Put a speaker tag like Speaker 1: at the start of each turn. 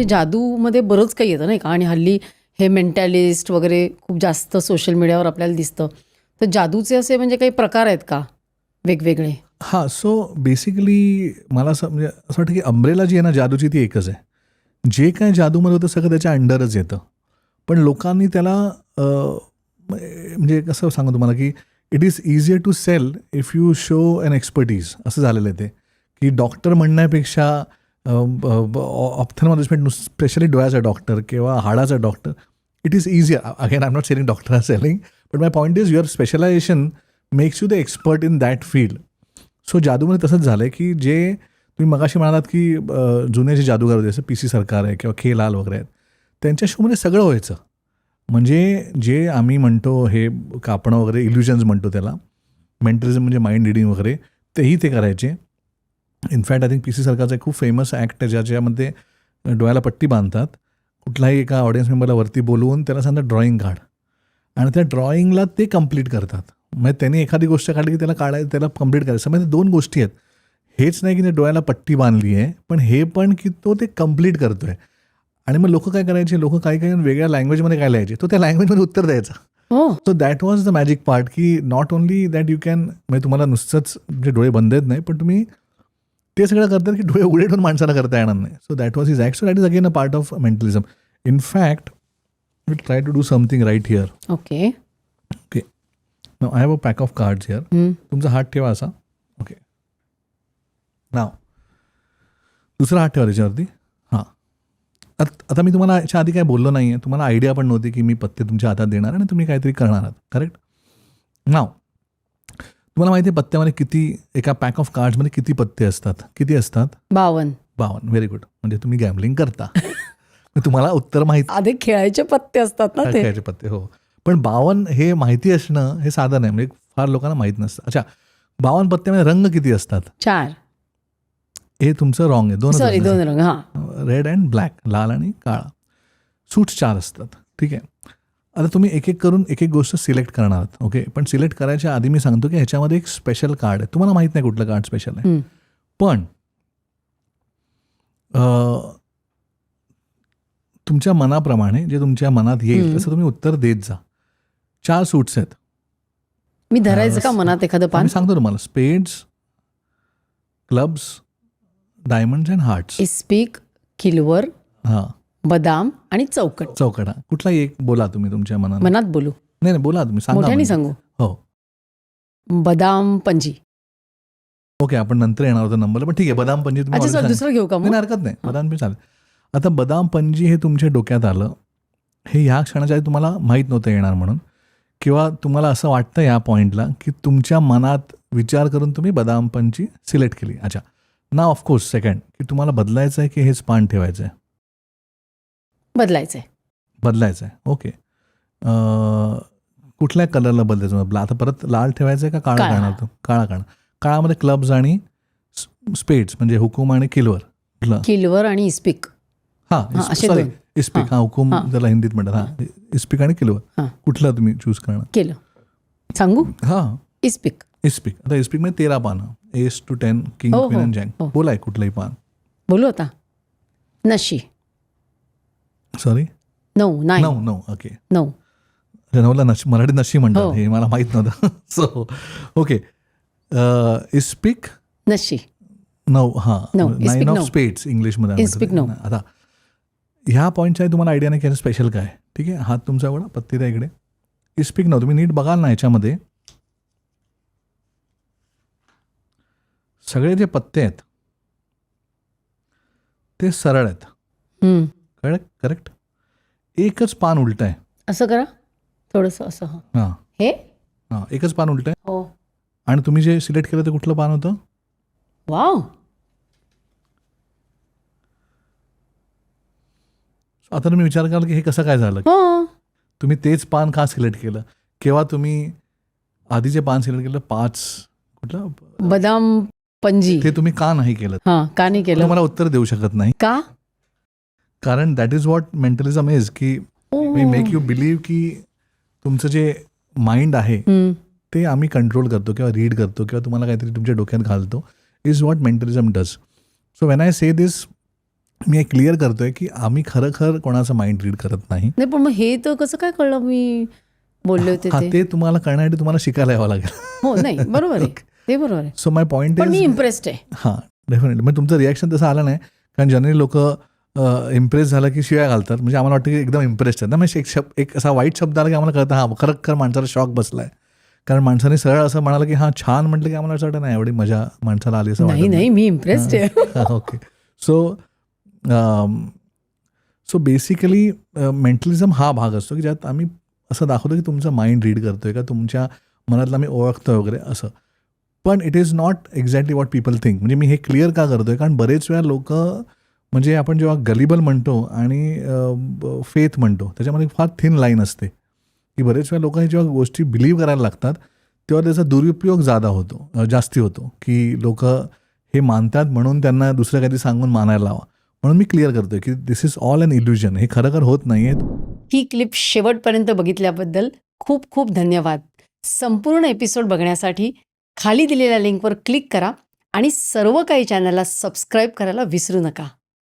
Speaker 1: जादूमध्ये बरंच काही येतं नाही का, आणि हल्ली हे मेंटॅलिस्ट वगैरे खूप जास्त सोशल मीडियावर आपल्याला दिसतं. तर जादूचे असे म्हणजे काही प्रकार आहेत का वेगवेगळे?
Speaker 2: हां, सो बेसिकली मला असं म्हणजे असं वाटतं की अंब्रेला जी आहे ना जादूची ती एकच आहे. जे काय जादूमध्ये होतं सगळं त्याच्या अंडरच येतं. पण लोकांनी त्याला म्हणजे कसं सांगू तुम्हाला की it is easier to sell if you show an expertise असं झालेलं आहे ते, की डॉक्टर म्हणण्यापेक्षा ऑप्थल्मॉलॉजिस्ट स्पेशली डोळ्याचा डॉक्टर किंवा हाडाचा doctor, it is easier. Again I am not selling doctor are selling, but my point is your specialization makes you the expert in that field. So जादूमध्ये तसंच झालं आहे की जे तुम्ही मगाशी म्हणालात की जुने जे जादूगार होते जसं PC सरकार आहे किंवा K. लाल वगैरे आहेत, त्यांच्या शोमध्ये सगळं व्हायचं. म्हणजे जे आम्ही म्हणतो हे कापणं वगैरे इल्युजन्स म्हणतो त्याला, मेंटलिझम म्हणजे माइंड रिडिंग वगैरे, तेही ते करायचे. इनफॅक्ट आय थिंक PC सरकारचा एक खूप फेमस ॲक्ट आहे ज्याच्यामध्ये डोळ्याला पट्टी बांधतात, कुठलाही एका ऑडियन्स मेंबरला वरती बोलवून त्याला सांगतात ड्रॉइंग काढ, आणि त्या ड्रॉइंगला ते कम्प्लीट करतात. म्हणजे त्यांनी एखादी गोष्ट काढली की त्याला कम्प्लीट करायचं. म्हणजे 2 गोष्टी आहेत. हेच नाही की ते डोळ्याला पट्टी बांधली आहे, पण हे पण की तो ते कम्प्लीट करतो आहे. आणि मग लोक काय करायचे, लोक काही वेगळ्या लँग्वेजमध्ये काय लिहायचे, तो त्या लँग्वेजमध्ये उत्तर द्यायचा. So that was the magic part, की not only that you can, म्हणजे तुम्हाला नुसतंच म्हणजे डोळे बंद आहेत नाही, पण तुम्ही ते सगळं करतात की डोळे उघडे ठेवून माणसाला करता येणार नाही. So that was his act. So that is again a part of mentalism. In fact we try to do something right here.
Speaker 1: Okay.
Speaker 2: Okay, now I have a pack of cards here. तुमचा हात ठेवा असा. Okay, नाव दुसरा हात ठेवा त्याच्यावरती. हां, आता मी तुम्हाला याच्या आधी काय बोललो नाही आहे, तुम्हाला आयडिया पण नव्हती की मी पत्ते तुमच्या हातात देणार आणि तुम्ही काहीतरी करणार आहात. करेक्ट. नाव तुम्हाला माहिती आहे पत्त्यामध्ये किती, एका पॅक ऑफ कार्ड्समध्ये किती पत्ते असतात? किती असतात?
Speaker 1: 52.
Speaker 2: 52. Very good. म्हणजे तुम्ही गॅम्बलिंग करता. तुम्हाला उत्तर माहिती.
Speaker 1: आधी खेळायचे पत्ते असतात ना ते.
Speaker 2: खेळायचे पत्ते, हो. पण 52 हे माहिती असणं हे साधं नाही, म्हणजे फार लोकांना माहीत नसतं. अच्छा, 52 पत्त्यामध्ये रंग किती असतात?
Speaker 1: 4.
Speaker 2: हे तुमचं रॉंग आहे.
Speaker 1: 2 रंग. हां.
Speaker 2: रेड अँड ब्लॅक, लाल आणि काळा. सूट्स 4 असतात. ठीक आहे. आता तुम्ही एक एक करून एक एक गोष्ट सिलेक्ट करणार आहात. ओके, पण सिलेक्ट करायच्या आधी मी सांगतो की ह्याच्यामध्ये एक स्पेशल कार्ड आहे. तुम्हाला माहीत नाही कुठलं कार्ड स्पेशल आहे, पण तुमच्या मनाप्रमाणे जे तुमच्या मनात येईल तसं तुम्ही उत्तर देत जा. 4 सूट्स आहेत.
Speaker 1: मी धरायचं का मनात एखादं पान?
Speaker 2: मी सांगतो तुम्हाला. Spades, clubs, diamonds and hearts.
Speaker 1: इस्पिक, किलवर,
Speaker 2: हां,
Speaker 1: बदाम आणि चौकट.
Speaker 2: चौकडा. कुठलाही एक बोला तुम्ही तुमच्या मनात.
Speaker 1: मनात बोलू?
Speaker 2: नाही, बोला तुम्ही, सांगा.
Speaker 1: मोठ्याने सांगू?
Speaker 2: हो.
Speaker 1: बदाम पंजी.
Speaker 2: ओके, आपण नंतर येणार होतो नंबरला, पण ठीक आहे. बदाम पंजी तुम्ही
Speaker 1: अच्छा, दुसरं घेऊ का मग?
Speaker 2: नाही, हरकत नाही. बदाम पंजी चालेल. आता बदाम पंजी हे तुमच्या डोक्यात आलं, हे ह्या क्षणाच्या आधी तुम्हाला माहीत नव्हतं येणार म्हणून, किंवा तुम्हाला असं वाटतं या पॉईंटला की तुमच्या मनात विचार करून तुम्ही बदाम पंजी सिलेक्ट केली. अच्छा, ना ऑफकोर्स सेकंड की तुम्हाला बदलायचं आहे की हेच पान ठेवायचं आहे? बदलायचं आहे. ओके, कुठल्या कलरला बदलायचं? आता परत लाल ठेवायचं आहे का काळा करणार? तो काळा करणार. काळामध्ये क्लब्स आणि स्पेड्स म्हणजे हुकूम आणि किलवर
Speaker 1: आणि इस्पिक.
Speaker 2: हां, सॉरी, इस्पिक. हां, हुकूम त्याला हिंदीत म्हणतात. हां, इस्पिक आणि किलवर. कुठलं तुम्ही चूज करणार?
Speaker 1: केलं. सांगू?
Speaker 2: हां,
Speaker 1: इस्पिक.
Speaker 2: आता इस्पिकमध्ये 13 पानं, ace to 10, king, queen and jack. बोलाय कुठलंही पान.
Speaker 1: बोलू आता? नशी.
Speaker 2: सॉरी, 9. ओके,
Speaker 1: 9.
Speaker 2: नवला नशी, मराठी नशी म्हणतात, हे मला माहीत नव्हतं. सो ओके, इस्पिक
Speaker 1: नशी
Speaker 2: 9. हां, 9 ऑफ
Speaker 1: 9.
Speaker 2: स्पेड्स इंग्लिशमध्ये. आता ह्या पॉईंटच्या तुम्हाला आयडिया नाही की स्पेशल काय. ठीक आहे, हात तुमचा एवढा, पत्ती द्या इकडे. इस्पिक 9 तुम्ही नीट बघाल ना, याच्यामध्ये सगळे जे पत्ते आहेत ते सरळ आहेत. करेक्ट. एकच पान उलट आहे.
Speaker 1: असं करा थोडंसं, असं.
Speaker 2: हां,
Speaker 1: हे
Speaker 2: हां, एकच पान उलट आहे.
Speaker 1: हो.
Speaker 2: आणि तुम्ही जे सिलेक्ट केलं ते कुठलं पान होतं?
Speaker 1: वाव.
Speaker 2: आता तुम्ही विचार कराल की हे कसं काय झालं? तुम्ही तेच पान का सिलेक्ट केलं? केव्हा तुम्ही आधीचे पान सिलेक्ट केलं? 5 कुठलं?
Speaker 1: बदाम पंजी.
Speaker 2: ते तुम्ही का नाही केलं?
Speaker 1: का नाही केलं?
Speaker 2: तुम्हाला उत्तर देऊ शकत नाही.
Speaker 1: का?
Speaker 2: कारण दॅट इज व्हॉट मेंटलिझम इज, की वी मेक यू बिलीव्ह की तुमचं जे माइंड आहे ते आम्ही कंट्रोल करतो किंवा रीड करतो किंवा तुम्हाला काहीतरी तुमच्या डोक्यात घालतो, is what mentalism does. So when I say this, मी हे क्लिअर करतोय की आम्ही खरं कोणाचं माइंड रीड करत नाही.
Speaker 1: नाही पण मग हे तर कसं काय कळलं मी बोलले होते
Speaker 2: हा,
Speaker 1: ते?
Speaker 2: ते तुम्हाला करण्यासाठी तुम्हाला शिकायला यावं लागेल.
Speaker 1: हो नाही बरोबर आहे, ते बरोबर आहे.
Speaker 2: सो माय पॉईंट
Speaker 1: पण मी
Speaker 2: इज
Speaker 1: इम्प्रेस्ड आहे.
Speaker 2: हां, डेफिनेटली. मग तुमचं रिॲक्शन तसं आलं नाही, कारण जनरली लोकं इम्प्रेस झालं की शिव्या घालतात. म्हणजे आम्हाला वाटतं की एकदम इम्प्रेस्ड आहेत ना. म्हणजे एक असा वाईट शब्द आला की आम्हाला कळतं हां, खरं माणसाला शॉक बसला आहे. कारण माणसाने सरळ असं म्हणालं की हां, छान म्हटलं की आम्हाला असं वाटतं नाही एवढी मजा माणसाला आली असं
Speaker 1: नाही
Speaker 2: वाटत
Speaker 1: नाही मी इम्प्रेस्ड आहे.
Speaker 2: हां, ओके. सो बेसिकली मेंटलिझम हा भाग असतो की ज्यात आम्ही असं दाखवतो की तुमचं माइंड रीड करतोय का तुमच्या मनातलं आम्ही ओळखतोय वगैरे असं. पण it is not exactly what people think. म्हणजे मी हे क्लिअर का करतोय कारण बरेच वेळा लोक म्हणजे आपण जेव्हा गलिबल म्हणतो आणि फेथ म्हणतो त्याच्यामध्ये फार थिन लाईन असते की बरेच वेळा लोक जेव्हा गोष्टी बिलीव्ह करायला लागतात तेव्हा त्याचा दुरुपयोग जास्ती होतो की लोक हे मानतात म्हणून त्यांना दुसरं काहीतरी सांगून मानायला लावा. म्हणून मी क्लिअर करतोय की दिस इज ऑल अन इल्युजन. हे खरं होत नाहीये.
Speaker 1: ही क्लिप शेवटपर्यंत बघितल्याबद्दल खूप खूप धन्यवाद. संपूर्ण एपिसोड बघण्यासाठी खाली दिलेल्या लिंकवर क्लिक करा आणि सर्व काही चॅनलला सबस्क्राईब करायला विसरू नका.